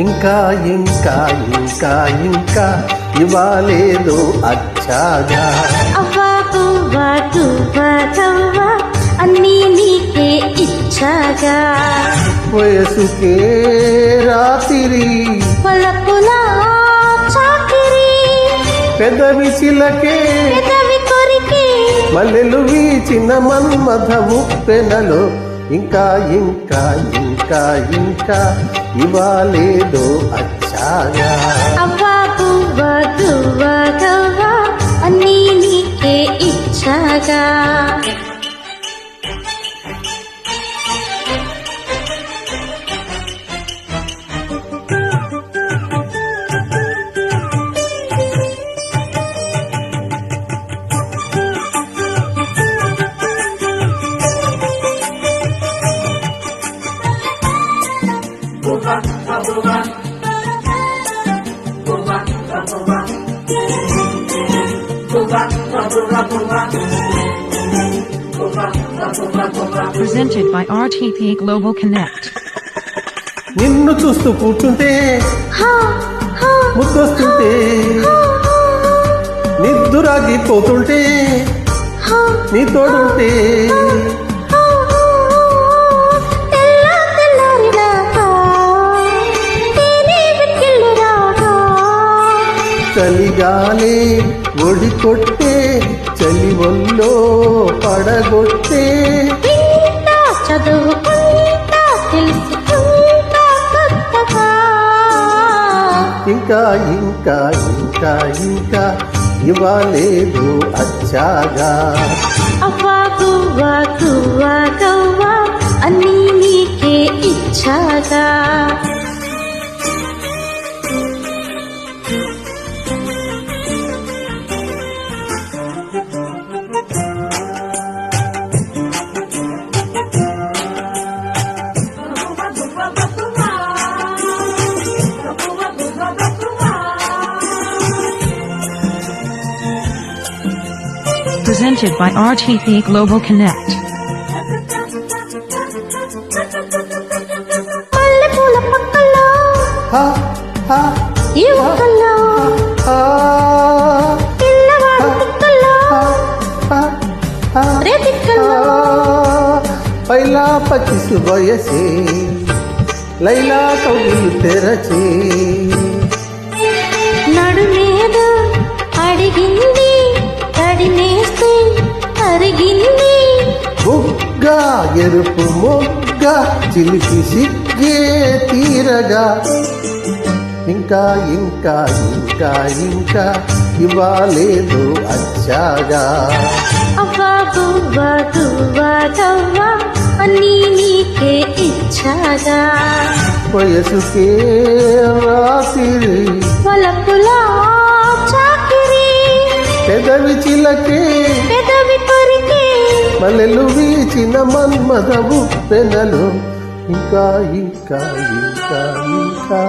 ఇంకా ఇంకా ఇంకా ఇంకా ఇవ్వాలేదో అచ్చాగా అన్నీ నీకే ఇచ్చాగా వయసుకే రాత్రి పలకులా చాకిరి పెదవి చిలకే పెదవి కొరికి మల్లెలు వీచిన మన్మథము పెనలో ఇంకా ఇంకా ఇంకా ఇంకా ఇవ్వాలేదో అచ్చాగా అన్నీ నీకే ఇచ్చాగా Presented by RTP Global Connect. నిన్ను చూస్తూ కూర్చుంటే ముద్దొస్తుంటే నిద్దురాగిపోతుంటే నీ తోడుంటే చలిగాలే ఒడి కొట్టే చలి ఒళ్ళో పడగొట్టే చదువుకుంటా తెలుసుకుంటా కొత్తగా ఇంకా ఇంకా ఇంకా ఇంకా ఇవ్వాలేదు అచ్చాగా అన్నీ నీకే ఇచ్చాగా Presented by RTP Global Connect. మల్లెపూల పక్కలో యువకల్లో పిల్లవాడు తిక్కల్లో రేతిక్కల్లో పైలా పచ్చిసు వయసే లైలా కౌగిలు తెరచే నడుమేద అడిగింది తడినేస్తే అరిగింది బుగ్గా ఎరుపు మొగ్గ చిలిపి సిగ్గే తీరగా ఇంకా ఇంకా ఇంకా ఇంకా ఇవ్వాలేదు అచ్చాగా అన్నీ నీకే ఇచ్చాగా వయసుకే రాత్రి వలపులా చాకిరి పెదవి చిలకే పెదవి కొరికి మల్లెలు వీచిన మన్మథము పెనలు ఇంకా ఇంకా ఇంకా ఇంకా